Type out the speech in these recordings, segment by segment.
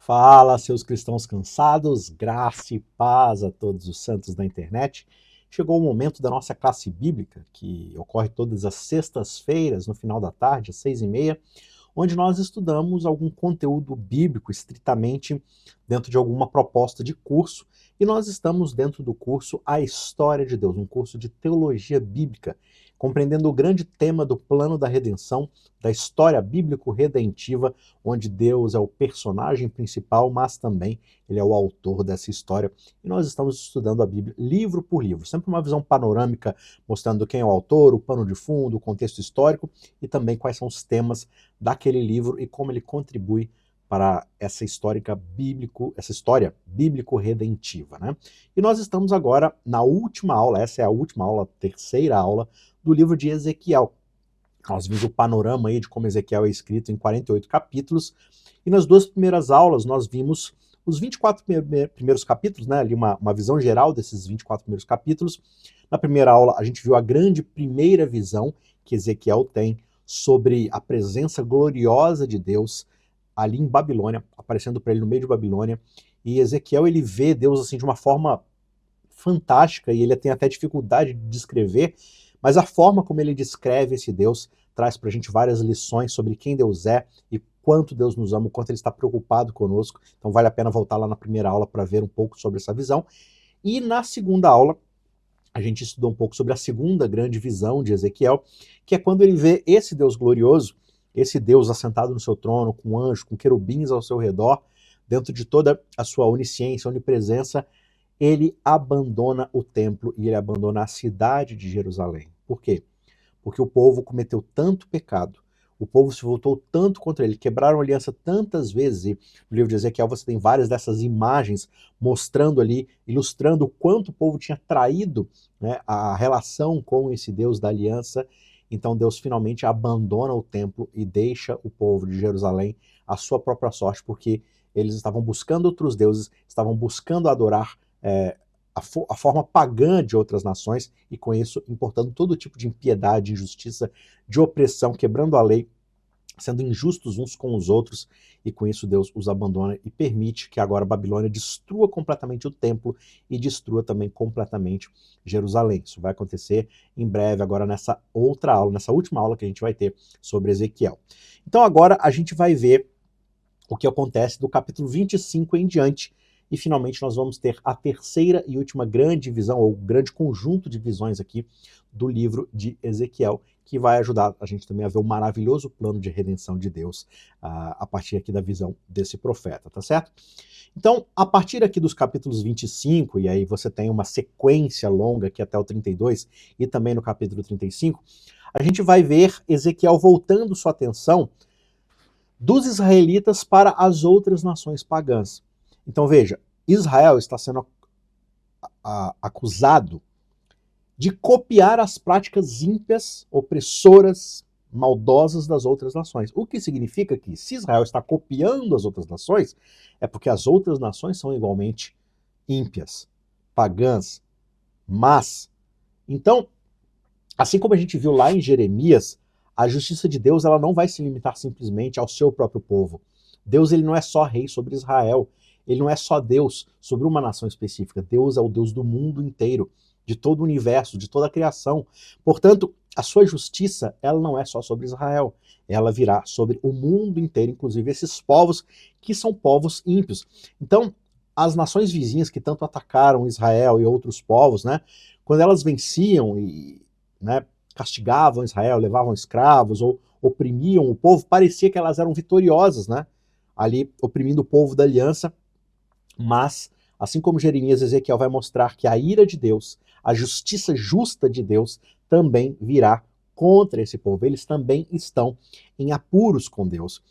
Fala, seus cristãos cansados, graça e paz a todos os santos da internet. Chegou o momento da nossa classe bíblica, que ocorre todas as sextas-feiras, no final da tarde, às 6h30, onde nós estudamos algum conteúdo bíblico estritamente dentro de alguma proposta de curso, e nós estamos dentro do curso A História de Deus, um curso de teologia bíblica, compreendendo o grande tema do plano da redenção, da história bíblico-redentiva, onde Deus é o personagem principal, mas também ele é o autor dessa história. E nós estamos estudando a Bíblia livro por livro, sempre uma visão panorâmica, mostrando quem é o autor, o pano de fundo, o contexto histórico e também quais são os temas daquele livro e como ele contribui para essa história bíblico-redentiva, né? E nós estamos agora na última aula, essa é a última aula, a terceira aula do livro de Ezequiel. Nós vimos o panorama aí de como Ezequiel é escrito em 48 capítulos, e nas duas primeiras aulas nós vimos os 24 primeiros capítulos, né, ali uma visão geral desses 24 primeiros capítulos. Na primeira aula a gente viu a grande primeira visão que Ezequiel tem sobre a presença gloriosa de Deus ali em Babilônia, aparecendo para ele no meio de Babilônia, e Ezequiel ele vê Deus assim de uma forma fantástica, e ele tem até dificuldade de descrever, mas a forma como ele descreve esse Deus traz para a gente várias lições sobre quem Deus é e quanto Deus nos ama, o quanto ele está preocupado conosco. Então vale a pena voltar lá na primeira aula para ver um pouco sobre essa visão. E na segunda aula, a gente estudou um pouco sobre a segunda grande visão de Ezequiel, que é quando ele vê esse Deus glorioso, esse Deus assentado no seu trono, com anjos, com querubins ao seu redor, dentro de toda a sua onisciência, onipresença, ele abandona o templo e ele abandona a cidade de Jerusalém. Por quê? Porque o povo cometeu tanto pecado, o povo se voltou tanto contra ele, quebraram aliança tantas vezes, e no livro de Ezequiel você tem várias dessas imagens mostrando ali, ilustrando o quanto o povo tinha traído, né, a relação com esse Deus da aliança. Então Deus finalmente abandona o templo e deixa o povo de Jerusalém à sua própria sorte, porque eles estavam buscando outros deuses, estavam buscando adorar a forma pagã de outras nações, e com isso importando todo tipo de impiedade, injustiça, de opressão, quebrando a lei, sendo injustos uns com os outros, e com isso Deus os abandona e permite que agora a Babilônia destrua completamente o templo e destrua também completamente Jerusalém. Isso vai acontecer em breve, agora nessa outra aula, nessa última aula que a gente vai ter sobre Ezequiel. Então agora a gente vai ver o que acontece do capítulo 25 em diante, e finalmente nós vamos ter a terceira e última grande visão, ou grande conjunto de visões aqui do livro de Ezequiel, que vai ajudar a gente também a ver o maravilhoso plano de redenção de Deus a partir aqui da visão desse profeta, tá certo? Então, a partir aqui dos capítulos 25, e aí você tem uma sequência longa aqui até o 32, e também no capítulo 35, a gente vai ver Ezequiel voltando sua atenção dos israelitas para as outras nações pagãs. Então veja, Israel está sendo acusado de copiar as práticas ímpias, opressoras, maldosas das outras nações. O que significa que, se Israel está copiando as outras nações, é porque as outras nações são igualmente ímpias, pagãs, más. Então, assim como a gente viu lá em Jeremias, a justiça de Deus ela não vai se limitar simplesmente ao seu próprio povo. Deus ele não é só rei sobre Israel, ele não é só Deus sobre uma nação específica. Deus é o Deus do mundo inteiro, de todo o universo, de toda a criação. Portanto, a sua justiça ela não é só sobre Israel, ela virá sobre o mundo inteiro, inclusive esses povos que são povos ímpios. Então, as nações vizinhas que tanto atacaram Israel e outros povos, né, quando elas venciam e castigavam Israel, levavam escravos ou oprimiam o povo, parecia que elas eram vitoriosas, né, ali oprimindo o povo da aliança. Mas, assim como Jeremias, Ezequiel vai mostrar que a ira de Deus, a justiça justa de Deus, também virá contra esse povo. Eles também estão em apuros com Deus.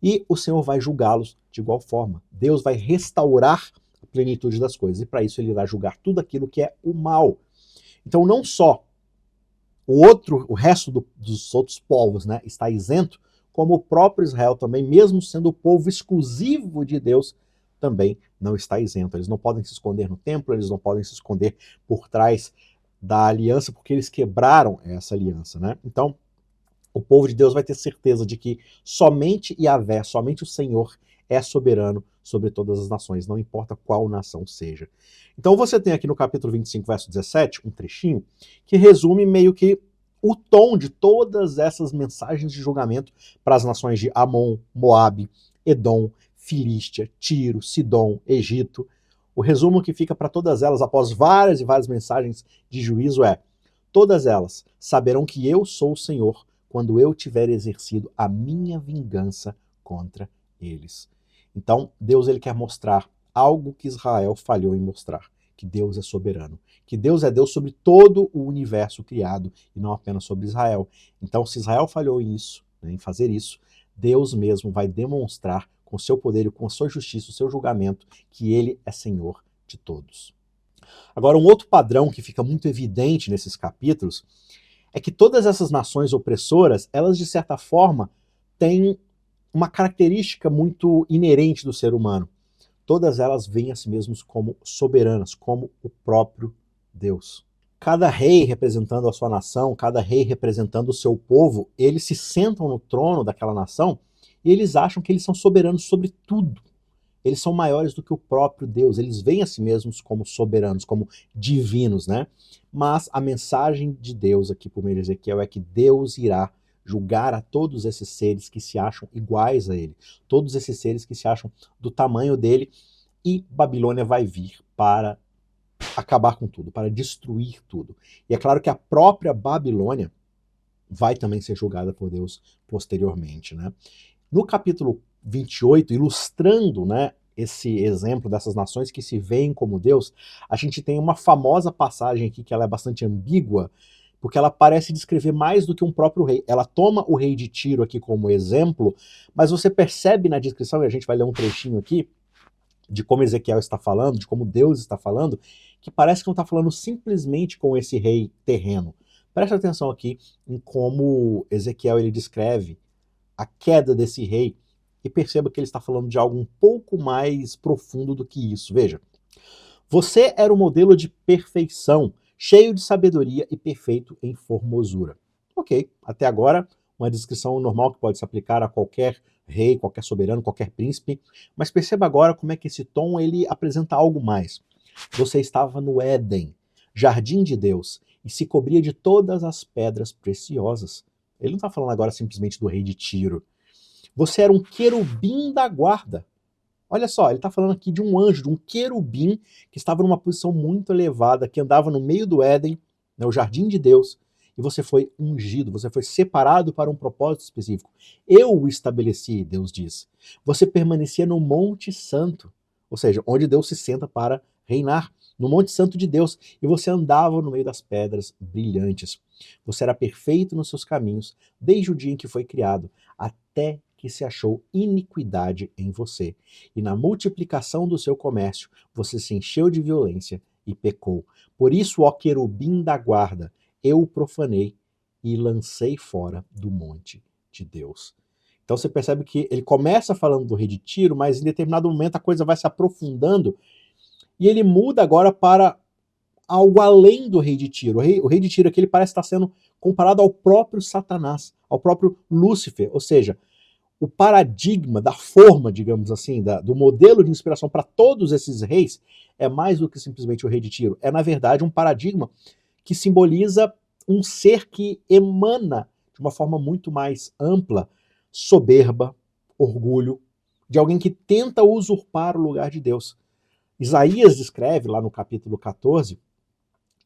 E o Senhor vai julgá-los de igual forma. Deus vai restaurar a plenitude das coisas. E para isso ele irá julgar tudo aquilo que é o mal. Então não só o resto dos outros povos, né, está isento, como o próprio Israel também, mesmo sendo o povo exclusivo de Deus, também não está isento. Eles não podem se esconder no templo, eles não podem se esconder por trás da aliança, porque eles quebraram essa aliança, né? Então, o povo de Deus vai ter certeza de que somente Yahvé, somente o Senhor, é soberano sobre todas as nações, não importa qual nação seja. Então você tem aqui no capítulo 25, verso 17, um trechinho, que resume meio que o tom de todas essas mensagens de julgamento para as nações de Amon, Moabe, Edom, Filístia, Tiro, Sidom, Egito. O resumo que fica para todas elas, após várias e várias mensagens de juízo, é: todas elas saberão que eu sou o Senhor quando eu tiver exercido a minha vingança contra eles. Então, Deus ele quer mostrar algo que Israel falhou em mostrar, que Deus é soberano, que Deus é Deus sobre todo o universo criado e não apenas sobre Israel. Então, se Israel falhou nisso, né, em fazer isso, Deus mesmo vai demonstrar com seu poder e com a sua justiça, o seu julgamento, que ele é Senhor de todos. Agora, um outro padrão que fica muito evidente nesses capítulos é que todas essas nações opressoras, elas de certa forma têm uma característica muito inerente do ser humano. Todas elas veem a si mesmas como soberanas, como o próprio Deus. Cada rei representando a sua nação, cada rei representando o seu povo, eles se sentam no trono daquela nação e eles acham que eles são soberanos sobre tudo. Eles são maiores do que o próprio Deus, eles veem a si mesmos como soberanos, como divinos, né? Mas a mensagem de Deus aqui por meio de Ezequiel é que Deus irá julgar a todos esses seres que se acham iguais a ele, todos esses seres que se acham do tamanho dele, e Babilônia vai vir para acabar com tudo, para destruir tudo. E é claro que a própria Babilônia vai também ser julgada por Deus posteriormente, né? No capítulo 28, ilustrando, né, esse exemplo dessas nações que se veem como Deus, a gente tem uma famosa passagem aqui que ela é bastante ambígua, porque ela parece descrever mais do que um próprio rei. Ela toma o rei de Tiro aqui como exemplo, mas você percebe na descrição, e a gente vai ler um trechinho aqui, de como Ezequiel está falando, de como Deus está falando, que parece que não está falando simplesmente com esse rei terreno. Preste atenção aqui em como Ezequiel ele descreve a queda desse rei, e perceba que ele está falando de algo um pouco mais profundo do que isso. Veja, você era o modelo de perfeição, cheio de sabedoria e perfeito em formosura. Ok, até agora uma descrição normal que pode se aplicar a qualquer rei, qualquer soberano, qualquer príncipe, mas perceba agora como é que esse tom ele apresenta algo mais. Você estava no Éden, jardim de Deus, e se cobria de todas as pedras preciosas. Ele não está falando agora simplesmente do rei de Tiro. Você era um querubim da guarda. Olha só, ele está falando aqui de um anjo, de um querubim que estava numa posição muito elevada, que andava no meio do Éden, né, o jardim de Deus, e você foi ungido, você foi separado para um propósito específico. Eu o estabeleci, Deus diz. Você permanecia no Monte Santo, ou seja, onde Deus se senta para reinar, no Monte Santo de Deus, e você andava no meio das pedras brilhantes. Você era perfeito nos seus caminhos, desde o dia em que foi criado, até que se achou iniquidade em você. E na multiplicação do seu comércio, você se encheu de violência e pecou. Por isso, ó querubim da guarda, eu o profanei e lancei fora do monte de Deus. Então você percebe que ele começa falando do rei de Tiro, mas em determinado momento a coisa vai se aprofundando e ele muda agora para algo além do rei de Tiro. O rei de Tiro aqui ele parece estar sendo comparado ao próprio Satanás, ao próprio Lúcifer, ou seja, o paradigma da forma, digamos assim, do modelo de inspiração para todos esses reis é mais do que simplesmente o rei de Tiro. É, na verdade, um paradigma que simboliza um ser que emana de uma forma muito mais ampla soberba, orgulho, de alguém que tenta usurpar o lugar de Deus. Isaías descreve lá no capítulo 14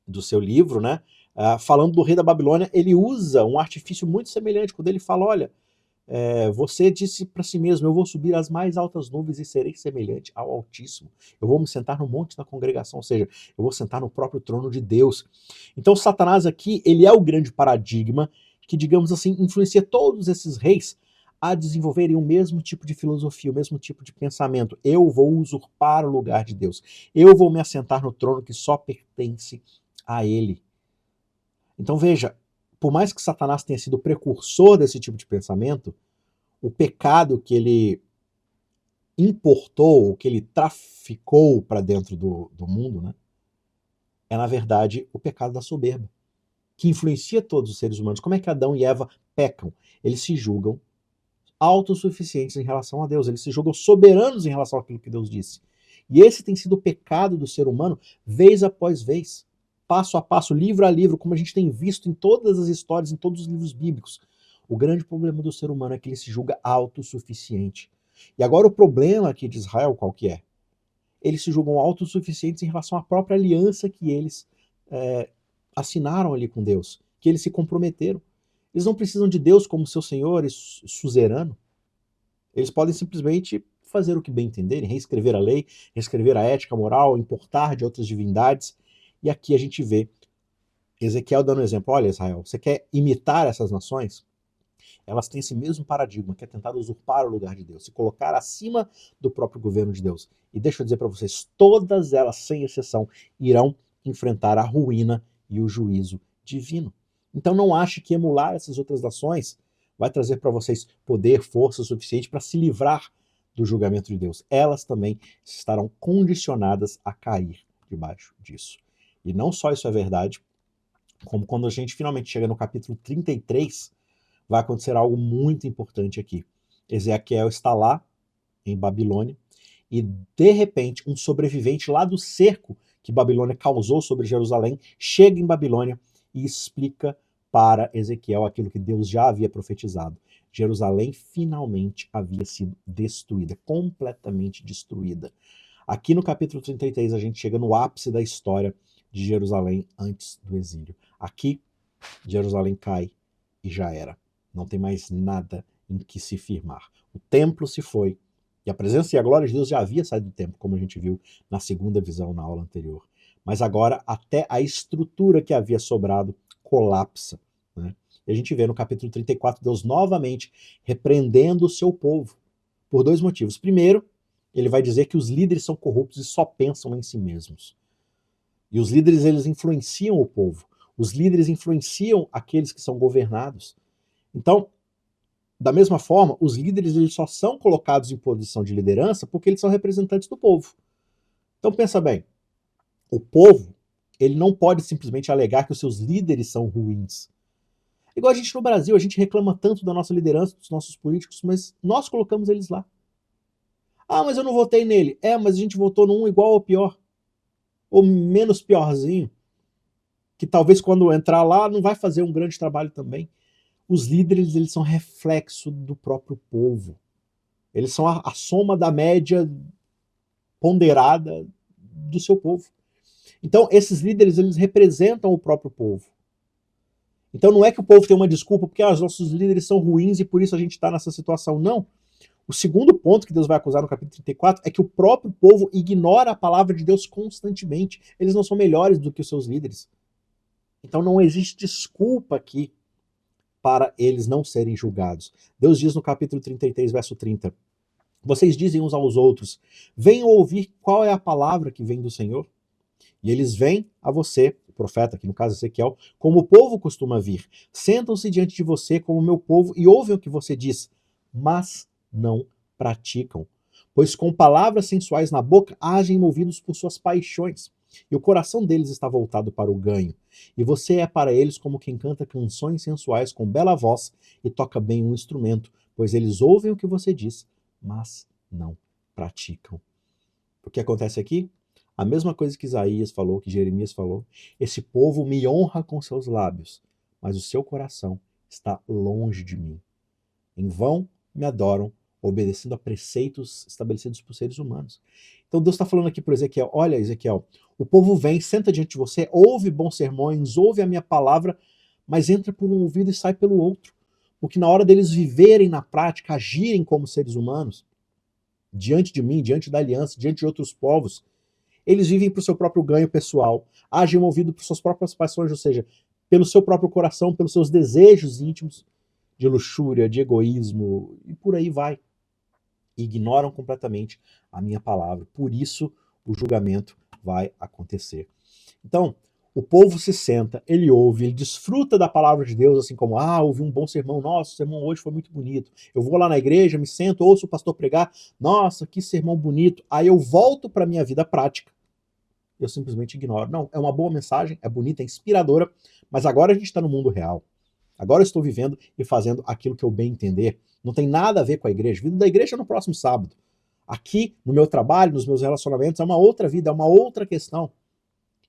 do seu livro, né, falando do rei da Babilônia, ele usa um artifício muito semelhante, quando ele fala, olha, você disse para si mesmo, eu vou subir às mais altas nuvens e serei semelhante ao Altíssimo. Eu vou me sentar no monte da congregação, ou seja, eu vou sentar no próprio trono de Deus. Então Satanás aqui, ele é o grande paradigma que, digamos assim, influencia todos esses reis a desenvolverem o mesmo tipo de filosofia, o mesmo tipo de pensamento. Eu vou usurpar o lugar de Deus. Eu vou me assentar no trono que só pertence a ele. Então veja, por mais que Satanás tenha sido o precursor desse tipo de pensamento, o pecado que ele importou, que ele traficou para dentro do mundo, né, é na verdade o pecado da soberba, que influencia todos os seres humanos. Como é que Adão e Eva pecam? Eles se julgam autossuficientes em relação a Deus, eles se julgam soberanos em relação àquilo que Deus disse. E esse tem sido o pecado do ser humano, vez após vez, passo a passo, livro a livro, como a gente tem visto em todas as histórias, em todos os livros bíblicos. O grande problema do ser humano é que ele se julga autossuficiente. E agora o problema aqui de Israel, qual que é? Eles se julgam autossuficientes em relação à própria aliança que eles assinaram ali com Deus, que eles se comprometeram. Eles não precisam de Deus como seu Senhor e suzerano. Eles podem simplesmente fazer o que bem entenderem, reescrever a lei, reescrever a ética, a moral, importar de outras divindades. E aqui a gente vê Ezequiel dando um exemplo. Olha, Israel, você quer imitar essas nações? Elas têm esse mesmo paradigma, que é tentar usurpar o lugar de Deus, se colocar acima do próprio governo de Deus. E deixa eu dizer para vocês, todas elas, sem exceção, irão enfrentar a ruína e o juízo divino. Então não ache que emular essas outras nações vai trazer para vocês poder, força suficiente para se livrar do julgamento de Deus. Elas também estarão condicionadas a cair debaixo disso. E não só isso é verdade, como quando a gente finalmente chega no capítulo 33, vai acontecer algo muito importante aqui. Ezequiel está lá, em Babilônia, e de repente um sobrevivente lá do cerco que Babilônia causou sobre Jerusalém chega em Babilônia e explica para Ezequiel aquilo que Deus já havia profetizado. Jerusalém finalmente havia sido destruída, completamente destruída. Aqui no capítulo 33 a gente chega no ápice da história de Jerusalém antes do exílio. Aqui Jerusalém cai e já era. Não tem mais nada em que se firmar. O templo se foi, e a presença e a glória de Deus já havia saído do templo, como a gente viu na segunda visão na aula anterior. Mas agora até a estrutura que havia sobrado colapsa. Né? E a gente vê no capítulo 34 Deus novamente repreendendo o seu povo por dois motivos. Primeiro, ele vai dizer que os líderes são corruptos e só pensam em si mesmos. E os líderes, eles influenciam o povo. Os líderes influenciam aqueles que são governados. Então, da mesma forma, os líderes eles só são colocados em posição de liderança porque eles são representantes do povo. Então pensa bem, o povo ele não pode simplesmente alegar que os seus líderes são ruins. Igual a gente no Brasil, a gente reclama tanto da nossa liderança, dos nossos políticos, mas nós colocamos eles lá. Ah, mas eu não votei nele. Mas a gente votou num igual ou pior. Ou menos piorzinho. Que talvez quando entrar lá não vai fazer um grande trabalho também. Os líderes eles são reflexo do próprio povo. Eles são a soma da média ponderada do seu povo. Então, esses líderes eles representam o próprio povo. Então, não é que o povo tem uma desculpa porque os nossos líderes são ruins e por isso a gente está nessa situação. Não. O segundo ponto que Deus vai acusar no capítulo 34 é que o próprio povo ignora a palavra de Deus constantemente. Eles não são melhores do que os seus líderes. Então, não existe desculpa aqui para eles não serem julgados. Deus diz no capítulo 33, verso 30, vocês dizem uns aos outros, venham ouvir qual é a palavra que vem do Senhor. E eles vêm a você, o profeta, aqui no caso Ezequiel, como o povo costuma vir. Sentam-se diante de você como meu povo e ouvem o que você diz, mas não praticam. Pois com palavras sensuais na boca, agem movidos por suas paixões. E o coração deles está voltado para o ganho. E você é para eles como quem canta canções sensuais com bela voz e toca bem um instrumento, pois eles ouvem o que você diz, mas não praticam. O que acontece aqui? A mesma coisa que Isaías falou, que Jeremias falou. Esse povo me honra com seus lábios, mas o seu coração está longe de mim. Em vão me adoram, obedecendo a preceitos estabelecidos por seres humanos. Então Deus está falando aqui para Ezequiel, olha Ezequiel, o povo vem, senta diante de você, ouve bons sermões, ouve a minha palavra, mas entra por um ouvido e sai pelo outro. Porque na hora deles viverem na prática, agirem como seres humanos, diante de mim, diante da aliança, diante de outros povos, eles vivem para o seu próprio ganho pessoal, agem movido por suas próprias paixões, ou seja, pelo seu próprio coração, pelos seus desejos íntimos, de luxúria, de egoísmo, e por aí vai. Ignoram completamente a minha palavra. Por isso, o julgamento vai acontecer. Então, o povo se senta, ele ouve, ele desfruta da palavra de Deus, assim como, ouvi um bom sermão, nossa, o sermão hoje foi muito bonito. Eu vou lá na igreja, me sento, ouço o pastor pregar, nossa, que sermão bonito. Aí eu volto para a minha vida prática. Eu simplesmente ignoro. Não, é uma boa mensagem, é bonita, é inspiradora, mas agora a gente está no mundo real. Agora eu estou vivendo e fazendo aquilo que eu bem entender. Não tem nada a ver com a igreja. A vida da igreja é no próximo sábado. Aqui, no meu trabalho, nos meus relacionamentos, é uma outra vida, é uma outra questão.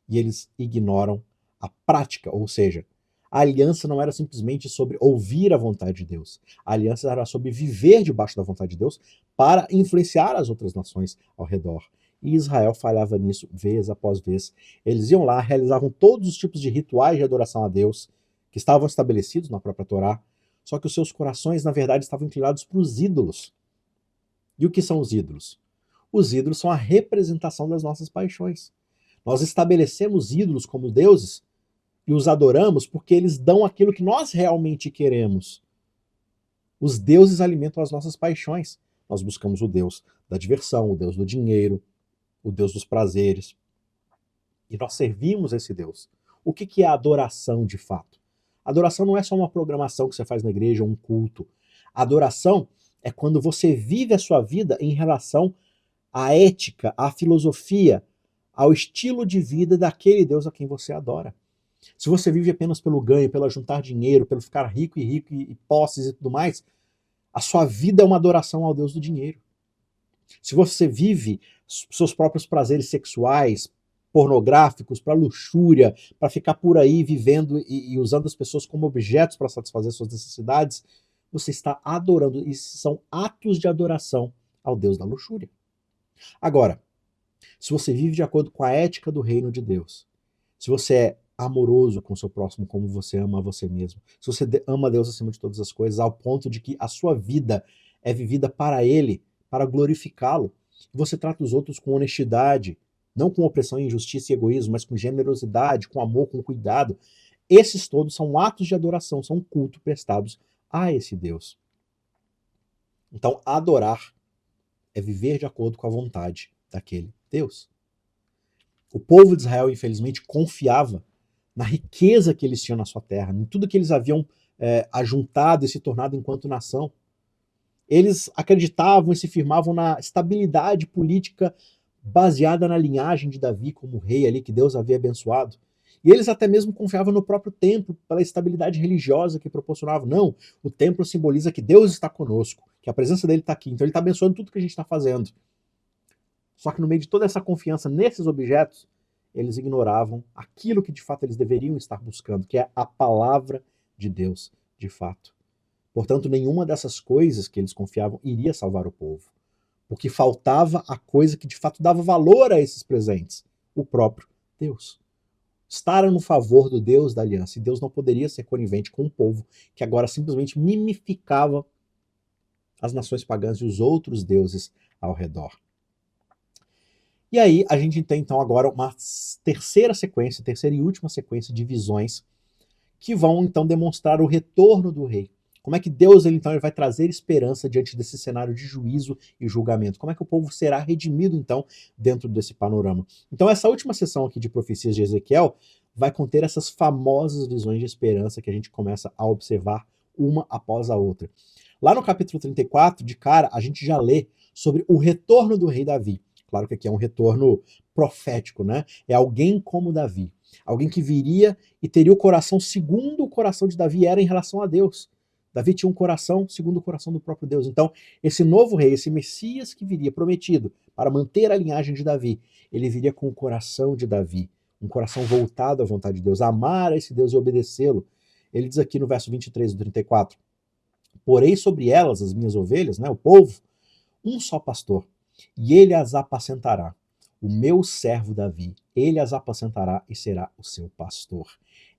E eles ignoram a prática, ou seja, a aliança não era simplesmente sobre ouvir a vontade de Deus. A aliança era sobre viver debaixo da vontade de Deus para influenciar as outras nações ao redor. E Israel falhava nisso vez após vez. Eles iam lá, realizavam todos os tipos de rituais de adoração a Deus que estavam estabelecidos na própria Torá, só que os seus corações, na verdade, estavam inclinados para os ídolos. E o que são os ídolos? Os ídolos são a representação das nossas paixões. Nós estabelecemos ídolos como deuses e os adoramos porque eles dão aquilo que nós realmente queremos. Os deuses alimentam as nossas paixões. Nós buscamos o Deus da diversão, o Deus do dinheiro, o Deus dos prazeres. E nós servimos esse Deus. O que é a adoração de fato? A adoração não é só uma programação que você faz na igreja, um culto. A adoração é quando você vive a sua vida em relação à ética, à filosofia, ao estilo de vida daquele Deus a quem você adora. Se você vive apenas pelo ganho, pelo juntar dinheiro, pelo ficar rico e posses e tudo mais, a sua vida é uma adoração ao Deus do dinheiro. Se você vive seus próprios prazeres sexuais, pornográficos, para luxúria, para ficar por aí vivendo e usando as pessoas como objetos para satisfazer suas necessidades, você está adorando. Isso são atos de adoração ao Deus da luxúria. Agora, se você vive de acordo com a ética do reino de Deus, se você é amoroso com o seu próximo como você ama a você mesmo, se você ama Deus acima de todas as coisas, ao ponto de que a sua vida é vivida para Ele, para glorificá-lo, você trata os outros com honestidade, não com opressão, injustiça e egoísmo, mas com generosidade, com amor, com cuidado, esses todos são atos de adoração, são culto prestados a esse Deus. Então, adorar é viver de acordo com a vontade daquele Deus. O povo de Israel, infelizmente, confiava na riqueza que eles tinham na sua terra, em tudo que eles haviam ajuntado e se tornado enquanto nação. Eles acreditavam e se firmavam na estabilidade política baseada na linhagem de Davi como rei ali que Deus havia abençoado. E eles até mesmo confiavam no próprio templo pela estabilidade religiosa que proporcionava. Não, o templo simboliza que Deus está conosco, que a presença dele está aqui, então ele está abençoando tudo que a gente está fazendo. Só que no meio de toda essa confiança nesses objetos, eles ignoravam aquilo que de fato eles deveriam estar buscando, que é a palavra de Deus de fato. Portanto, nenhuma dessas coisas que eles confiavam iria salvar o povo, porque faltava a coisa que de fato dava valor a esses presentes, o próprio Deus. Estaram no favor do Deus da aliança, e Deus não poderia ser conivente com um povo que agora simplesmente mimificava as nações pagãs e os outros deuses ao redor. E aí a gente tem então agora uma terceira e última sequência de visões que vão então demonstrar o retorno do rei. Como é que Deus ele vai trazer esperança diante desse cenário de juízo e julgamento? Como é que o povo será redimido então dentro desse panorama? Então essa última sessão aqui de profecias de Ezequiel vai conter essas famosas visões de esperança que a gente começa a observar uma após a outra. Lá no capítulo 34, de cara, a gente já lê sobre o retorno do rei Davi. Claro que aqui é um retorno profético, né? É alguém como Davi. Alguém que viria e teria o coração segundo o coração de Davi era em relação a Deus. Davi tinha um coração segundo o coração do próprio Deus. Então, esse novo rei, esse Messias que viria prometido para manter a linhagem de Davi, ele viria com o coração de Davi, um coração voltado à vontade de Deus, amar a esse Deus e obedecê-lo. Ele diz aqui no verso 23 do 34, porei sobre elas, as minhas ovelhas, né, o povo, um só pastor, e ele as apacentará. O meu servo Davi, ele as apacentará e será o seu pastor.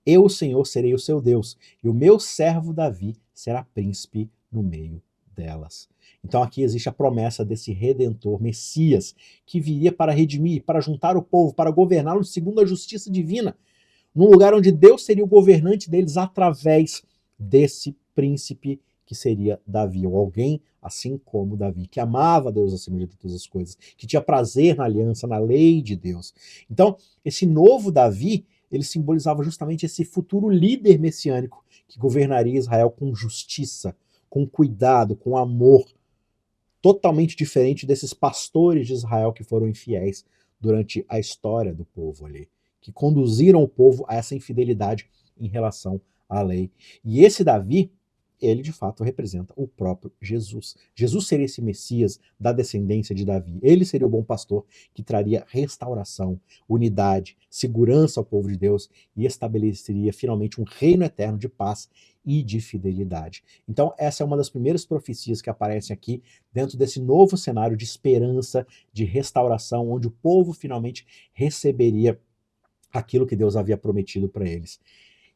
Eu, o Senhor, serei o seu Deus, e o meu servo Davi será príncipe no meio delas. Então aqui existe a promessa desse Redentor, Messias, que viria para redimir, para juntar o povo, para governá-lo segundo a justiça divina, num lugar onde Deus seria o governante deles através desse príncipe que seria Davi, ou alguém assim como Davi, que amava Deus acima de todas as coisas, que tinha prazer na aliança, na lei de Deus. Então, esse novo Davi, ele simbolizava justamente esse futuro líder messiânico que governaria Israel com justiça, com cuidado, com amor, totalmente diferente desses pastores de Israel que foram infiéis durante a história do povo ali, que conduziram o povo a essa infidelidade em relação à lei. E esse Davi, ele de fato representa o próprio Jesus. Jesus seria esse Messias da descendência de Davi. Ele seria o bom pastor que traria restauração, unidade, segurança ao povo de Deus e estabeleceria finalmente um reino eterno de paz e de fidelidade. Então, essa é uma das primeiras profecias que aparecem aqui dentro desse novo cenário de esperança, de restauração, onde o povo finalmente receberia aquilo que Deus havia prometido para eles.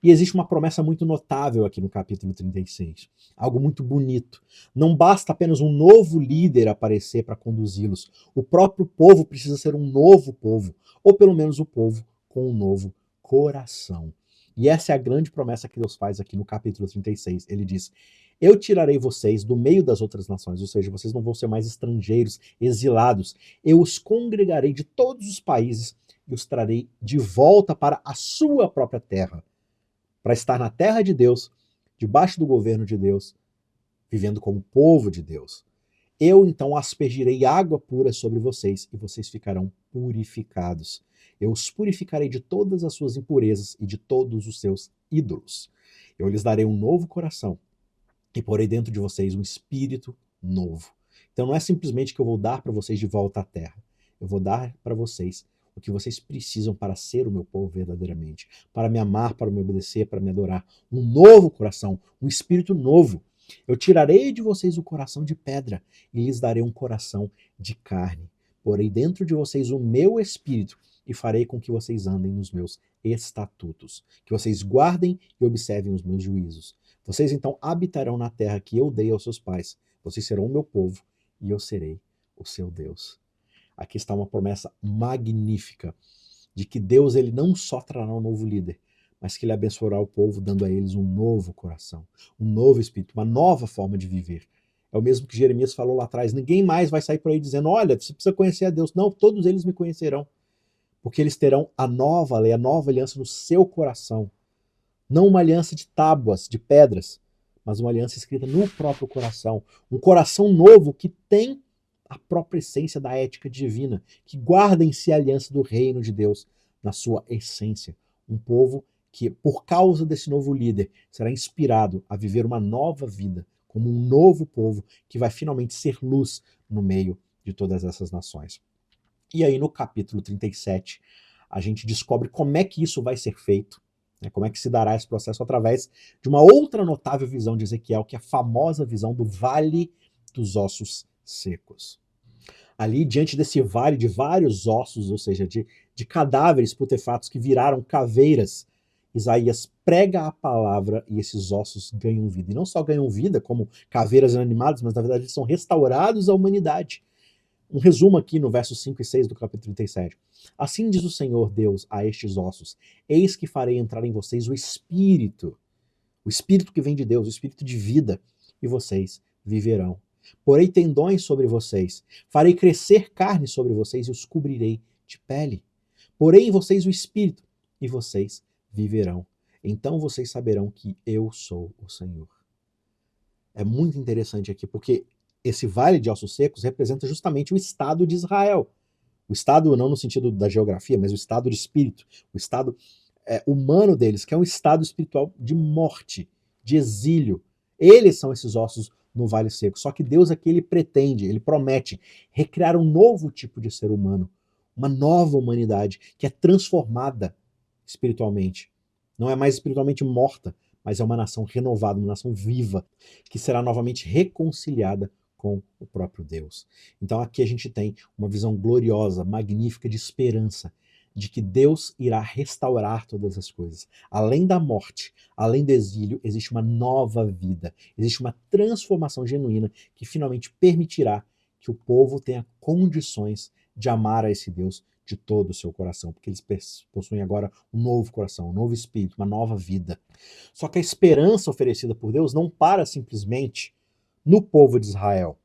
E existe uma promessa muito notável aqui no capítulo 36, algo muito bonito. Não basta apenas um novo líder aparecer para conduzi-los. O próprio povo precisa ser um novo povo, ou pelo menos o povo com um novo coração. E essa é a grande promessa que Deus faz aqui no capítulo 36. Ele diz: eu tirarei vocês do meio das outras nações, ou seja, vocês não vão ser mais estrangeiros, exilados. Eu os congregarei de todos os países e os trarei de volta para a sua própria terra, para estar na terra de Deus, debaixo do governo de Deus, vivendo como povo de Deus. Eu então aspergirei água pura sobre vocês e vocês ficarão purificados. Eu os purificarei de todas as suas impurezas e de todos os seus ídolos. Eu lhes darei um novo coração e porei dentro de vocês um espírito novo. Então não é simplesmente que eu vou dar para vocês de volta à terra. Eu vou dar para vocês o que vocês precisam para ser o meu povo verdadeiramente, para me amar, para me obedecer, para me adorar. Um novo coração, um espírito novo. Eu tirarei de vocês o coração de pedra e lhes darei um coração de carne. Porei dentro de vocês o meu espírito e farei com que vocês andem nos meus estatutos, que vocês guardem e observem os meus juízos. Vocês então habitarão na terra que eu dei aos seus pais. Vocês serão o meu povo e eu serei o seu Deus. Aqui está uma promessa magnífica de que Deus ele não só trará um novo líder, mas que ele abençoará o povo dando a eles um novo coração, um novo espírito, uma nova forma de viver. É o mesmo que Jeremias falou lá atrás. Ninguém mais vai sair por aí dizendo: olha, você precisa conhecer a Deus. Não, todos eles me conhecerão, porque eles terão a nova lei, a nova aliança no seu coração. Não uma aliança de tábuas, de pedras, mas uma aliança escrita no próprio coração. Um coração novo que tem a própria essência da ética divina, que guarda em si a aliança do reino de Deus na sua essência. Um povo que, por causa desse novo líder, será inspirado a viver uma nova vida, como um novo povo que vai finalmente ser luz no meio de todas essas nações. E aí no capítulo 37, a gente descobre como é que isso vai ser feito, né, como é que se dará esse processo através de uma outra notável visão de Ezequiel, que é a famosa visão do Vale dos Ossos Secos. Ali, diante desse vale de vários ossos, ou seja, de cadáveres putefatos que viraram caveiras, Isaías prega a palavra e esses ossos ganham vida. E não só ganham vida como caveiras inanimadas, mas na verdade eles são restaurados à humanidade. Um resumo aqui no versos 5 e 6 do capítulo 37. Assim diz o Senhor Deus a estes ossos: eis que farei entrar em vocês o Espírito que vem de Deus, o Espírito de vida, e vocês viverão. Porei tendões sobre vocês, farei crescer carne sobre vocês e os cobrirei de pele. Porei em vocês o Espírito, e vocês viverão. Então vocês saberão que eu sou o Senhor. É muito interessante aqui, porque esse vale de ossos secos representa justamente o Estado de Israel. O Estado não no sentido da geografia, mas o Estado de espírito, o Estado humano deles, que é um Estado espiritual de morte, de exílio. Eles são esses ossos no vale seco. Só que Deus aqui ele pretende, ele promete recriar um novo tipo de ser humano, uma nova humanidade que é transformada espiritualmente. Não é mais espiritualmente morta, mas é uma nação renovada, uma nação viva, que será novamente reconciliada com o próprio Deus. Então aqui a gente tem uma visão gloriosa, magnífica de esperança, de que Deus irá restaurar todas as coisas. Além da morte, além do exílio, existe uma nova vida, existe uma transformação genuína que finalmente permitirá que o povo tenha condições de amar a esse Deus de todo o seu coração, porque eles possuem agora um novo coração, um novo espírito, uma nova vida. Só que a esperança oferecida por Deus não para simplesmente no povo de Israel.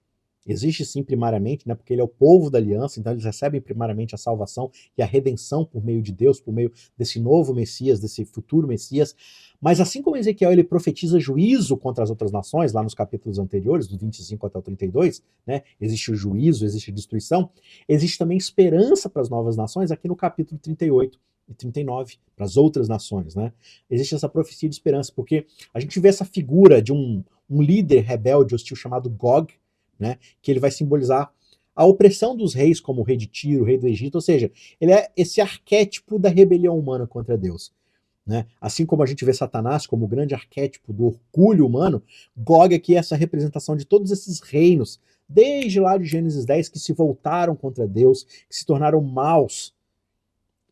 Existe sim primariamente, né, porque ele é o povo da aliança, então eles recebem primariamente a salvação e a redenção por meio de Deus, por meio desse novo Messias, desse futuro Messias. Mas assim como Ezequiel ele profetiza juízo contra as outras nações, lá nos capítulos anteriores, do 25 até o 32, né, existe o juízo, existe a destruição, existe também esperança para as novas nações aqui no capítulo 38, e 39, para as outras nações, né? Existe essa profecia de esperança, porque a gente vê essa figura de um líder rebelde hostil chamado Gog, né? Que ele vai simbolizar a opressão dos reis, como o rei de Tiro, o rei do Egito, ou seja, ele é esse arquétipo da rebelião humana contra Deus. Né? Assim como a gente vê Satanás como o grande arquétipo do orgulho humano, Gog aqui é essa representação de todos esses reinos, desde lá de Gênesis 10, que se voltaram contra Deus, que se tornaram maus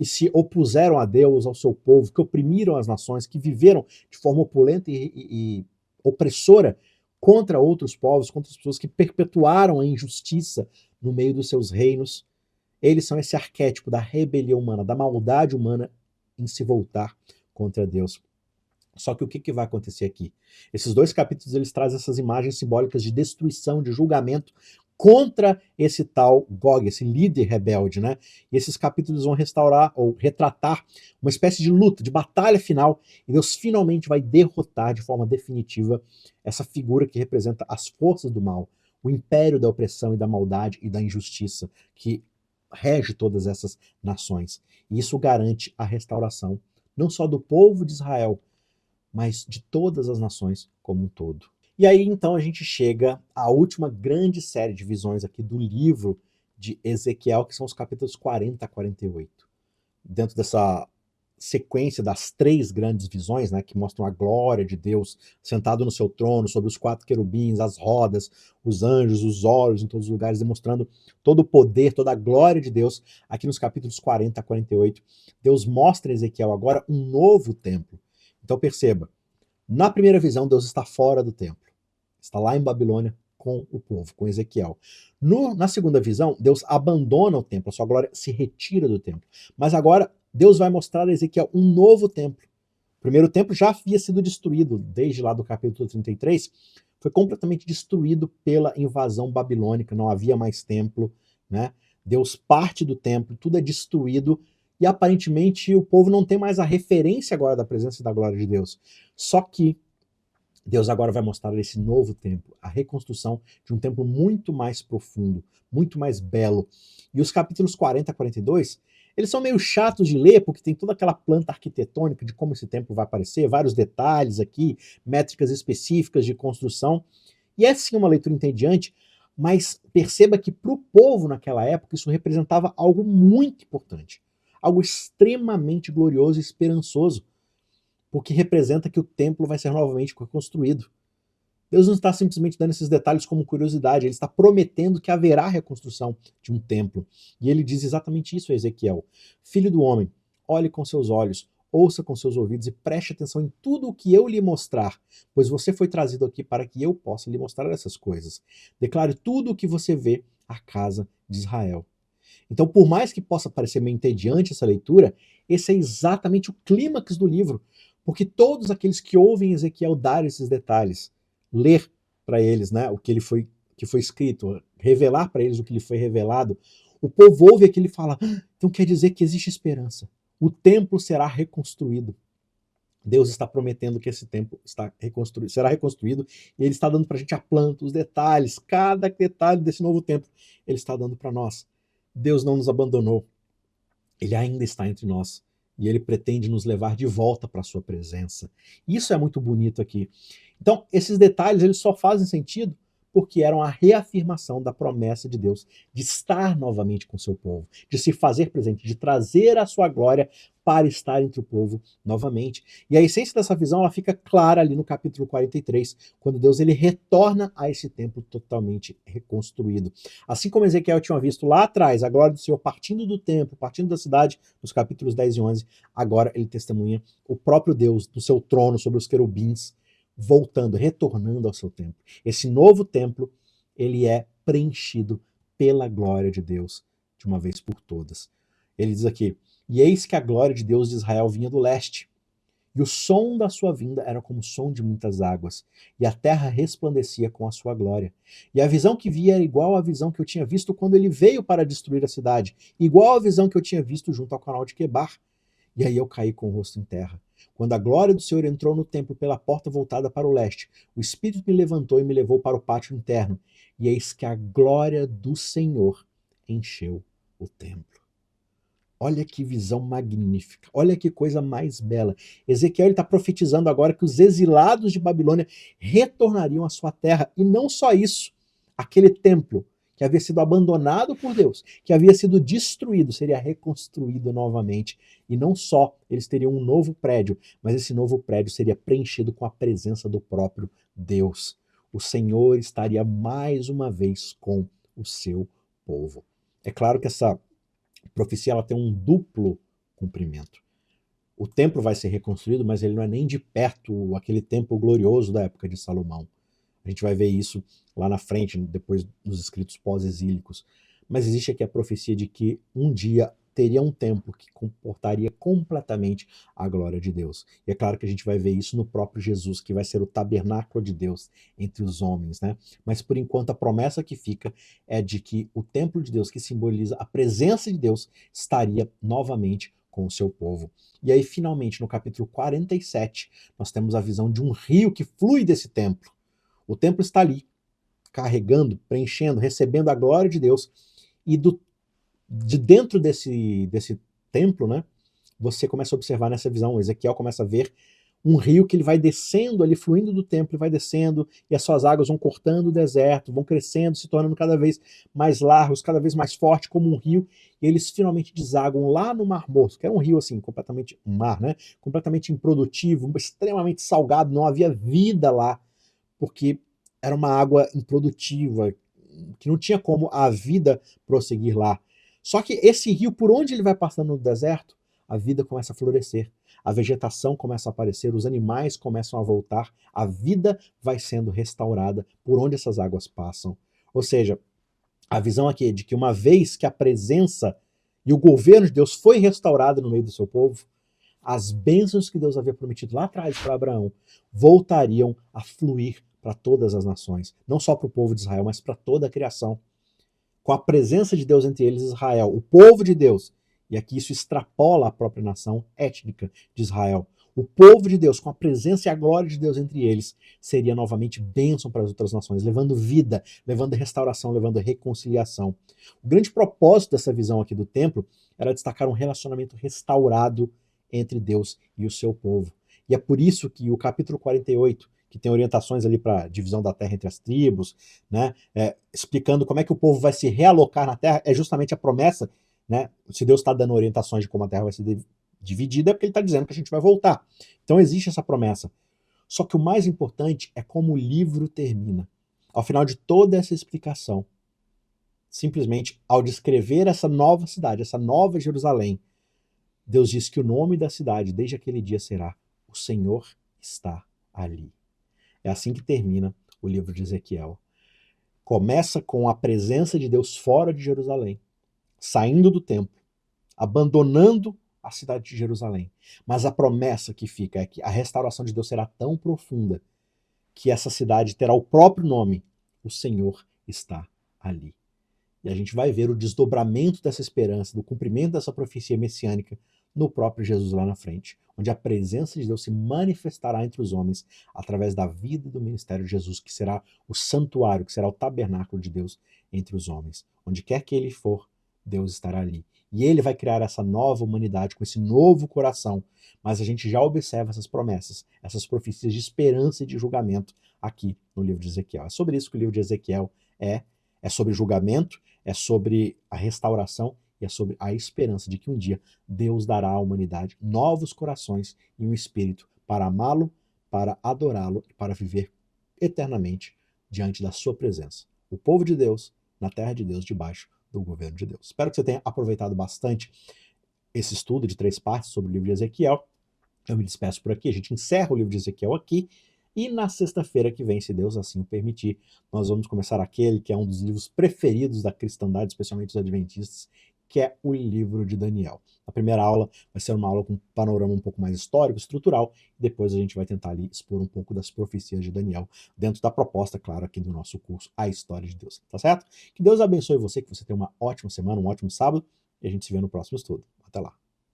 e se opuseram a Deus, ao seu povo, que oprimiram as nações, que viveram de forma opulenta e opressora contra outros povos, contra as pessoas que perpetuaram a injustiça no meio dos seus reinos. Eles são esse arquétipo da rebelião humana, da maldade humana em se voltar contra Deus. Só que o que vai acontecer aqui? Esses dois capítulos eles trazem essas imagens simbólicas de destruição, de julgamento contra esse tal Gog, esse líder rebelde, né? E esses capítulos vão restaurar ou retratar uma espécie de luta, de batalha final, e Deus finalmente vai derrotar de forma definitiva essa figura que representa as forças do mal, o império da opressão e da maldade e da injustiça que rege todas essas nações. E isso garante a restauração não só do povo de Israel, mas de todas as nações como um todo. E aí então a gente chega à última grande série de visões aqui do livro de Ezequiel, que são os capítulos 40 a 48. Dentro dessa sequência das três grandes visões, né, que mostram a glória de Deus sentado no seu trono, sobre os quatro querubins, as rodas, os anjos, os olhos em todos os lugares, demonstrando todo o poder, toda a glória de Deus, aqui nos capítulos 40 a 48, Deus mostra a Ezequiel agora um novo templo. Então perceba, na primeira visão Deus está fora do templo, está lá em Babilônia com o povo, com Ezequiel. Na segunda visão, Deus abandona o templo, a sua glória se retira do templo. Mas agora Deus vai mostrar a Ezequiel um novo templo. O primeiro templo já havia sido destruído, desde lá do capítulo 33, foi completamente destruído pela invasão babilônica, não havia mais templo, né? Deus parte do templo, tudo é destruído, e aparentemente o povo não tem mais a referência agora da presença e da glória de Deus. Só que Deus agora vai mostrar esse novo templo, a reconstrução de um templo muito mais profundo, muito mais belo. E os capítulos 40 a 42, eles são meio chatos de ler, porque tem toda aquela planta arquitetônica de como esse templo vai aparecer, vários detalhes aqui, métricas específicas de construção. E é sim uma leitura entediante, mas perceba que para o povo naquela época isso representava algo muito importante, algo extremamente glorioso e esperançoso, porque representa que o templo vai ser novamente reconstruído. Deus não está simplesmente dando esses detalhes como curiosidade, ele está prometendo que haverá reconstrução de um templo. E ele diz exatamente isso a Ezequiel: Filho do homem, olhe com seus olhos, ouça com seus ouvidos e preste atenção em tudo o que eu lhe mostrar, pois você foi trazido aqui para que eu possa lhe mostrar essas coisas. Declare tudo o que você vê à casa de Israel. Então, por mais que possa parecer meio entediante essa leitura, esse é exatamente o clímax do livro, porque todos aqueles que ouvem Ezequiel dar esses detalhes, ler para eles, né, que foi escrito, revelar para eles o que lhe foi revelado, o povo ouve aquilo e fala: então quer dizer que existe esperança. O templo será reconstruído. Deus está prometendo que esse templo será reconstruído, e ele está dando para a gente a planta, os detalhes, cada detalhe desse novo templo, ele está dando para nós. Deus não nos abandonou, ele ainda está entre nós, e ele pretende nos levar de volta para a sua presença. Isso é muito bonito aqui. Então, esses detalhes eles só fazem sentido porque eram a reafirmação da promessa de Deus de estar novamente com o seu povo, de se fazer presente, de trazer a sua glória para estar entre o povo novamente. E a essência dessa visão ela fica clara ali no capítulo 43, quando Deus ele retorna a esse templo totalmente reconstruído. Assim como Ezequiel tinha visto lá atrás a glória do Senhor partindo do templo, partindo da cidade, nos capítulos 10 e 11, agora ele testemunha o próprio Deus do seu trono sobre os querubins, voltando, retornando ao seu templo. Esse novo templo, ele é preenchido pela glória de Deus de uma vez por todas. Ele diz aqui: e eis que a glória de Deus de Israel vinha do leste, e o som da sua vinda era como o som de muitas águas, e a terra resplandecia com a sua glória. E a visão que via era igual à visão que eu tinha visto quando ele veio para destruir a cidade, igual à visão que eu tinha visto junto ao canal de Quebar. E aí eu caí com o rosto em terra. Quando a glória do Senhor entrou no templo pela porta voltada para o leste, o Espírito me levantou e me levou para o pátio interno, e eis que a glória do Senhor encheu o templo. Olha que visão magnífica, olha que coisa mais bela. Ezequiel está profetizando agora que os exilados de Babilônia retornariam à sua terra, e não só isso, aquele templo que havia sido abandonado por Deus, que havia sido destruído, seria reconstruído novamente. E não só eles teriam um novo prédio, mas esse novo prédio seria preenchido com a presença do próprio Deus. O Senhor estaria mais uma vez com o seu povo. É claro que essa profecia ela tem um duplo cumprimento. O templo vai ser reconstruído, mas ele não é nem de perto aquele templo glorioso da época de Salomão. A gente vai ver isso lá na frente, depois nos escritos pós-exílicos. Mas existe aqui a profecia de que um dia teria um templo que comportaria completamente a glória de Deus. E é claro que a gente vai ver isso no próprio Jesus, que vai ser o tabernáculo de Deus entre os homens, né? Mas por enquanto a promessa que fica é de que o templo de Deus, que simboliza a presença de Deus, estaria novamente com o seu povo. E aí, finalmente, no capítulo 47, nós temos a visão de um rio que flui desse templo. O templo está ali, carregando, preenchendo, recebendo a glória de Deus, e de dentro desse templo, né, você começa a observar nessa visão, Ezequiel começa a ver um rio que ele vai descendo ali, fluindo do templo, vai descendo, e as suas águas vão cortando o deserto, vão crescendo, se tornando cada vez mais largos, cada vez mais forte, como um rio, e eles finalmente desaguam lá no Mar Morto, que era um rio assim, completamente, um mar, né, completamente improdutivo, extremamente salgado, não havia vida lá, porque era uma água improdutiva, que não tinha como a vida prosseguir lá. Só que esse rio, por onde ele vai passando no deserto, a vida começa a florescer, a vegetação começa a aparecer, os animais começam a voltar, a vida vai sendo restaurada por onde essas águas passam. Ou seja, a visão aqui é de que uma vez que a presença e o governo de Deus foi restaurado no meio do seu povo, as bênçãos que Deus havia prometido lá atrás para Abraão voltariam a fluir para todas as nações, não só para o povo de Israel, mas para toda a criação. Com a presença de Deus entre eles, Israel, o povo de Deus, e aqui isso extrapola a própria nação étnica de Israel. O povo de Deus, com a presença e a glória de Deus entre eles, seria novamente bênção para as outras nações, levando vida, levando restauração, levando reconciliação. O grande propósito dessa visão aqui do templo era destacar um relacionamento restaurado entre Deus e o seu povo. E é por isso que o capítulo 48, que tem orientações ali para divisão da terra entre as tribos, né, explicando como é que o povo vai se realocar na terra, é justamente a promessa, né, se Deus está dando orientações de como a terra vai ser dividida, é porque ele está dizendo que a gente vai voltar. Então existe essa promessa. Só que o mais importante é como o livro termina. Ao final de toda essa explicação, simplesmente ao descrever essa nova cidade, essa nova Jerusalém, Deus diz que o nome da cidade, desde aquele dia, será: o Senhor está ali. É assim que termina o livro de Ezequiel. Começa com a presença de Deus fora de Jerusalém, saindo do templo, abandonando a cidade de Jerusalém. Mas a promessa que fica é que a restauração de Deus será tão profunda que essa cidade terá o próprio nome: o Senhor está ali. E a gente vai ver o desdobramento dessa esperança, do cumprimento dessa profecia messiânica no próprio Jesus lá na frente, onde a presença de Deus se manifestará entre os homens através da vida e do ministério de Jesus, que será o santuário, que será o tabernáculo de Deus entre os homens. Onde quer que ele for, Deus estará ali. E ele vai criar essa nova humanidade com esse novo coração. Mas a gente já observa essas promessas, essas profecias de esperança e de julgamento aqui no livro de Ezequiel. É sobre isso que o livro de Ezequiel é. É sobre julgamento, é sobre a restauração e é sobre a esperança de que um dia Deus dará à humanidade novos corações e um espírito para amá-lo, para adorá-lo e para viver eternamente diante da sua presença. O povo de Deus, na terra de Deus, debaixo do governo de Deus. Espero que você tenha aproveitado bastante esse estudo de 3 partes sobre o livro de Ezequiel. Eu me despeço por aqui, a gente encerra o livro de Ezequiel aqui. E na sexta-feira que vem, se Deus assim o permitir, nós vamos começar aquele que é um dos livros preferidos da cristandade, especialmente dos adventistas, que é o livro de Daniel. A primeira aula vai ser uma aula com um panorama um pouco mais histórico, estrutural, e depois a gente vai tentar ali expor um pouco das profecias de Daniel, dentro da proposta, claro, aqui do nosso curso, A História de Deus. Tá certo? Que Deus abençoe você, que você tenha uma ótima semana, um ótimo sábado, e a gente se vê no próximo estudo. Até lá.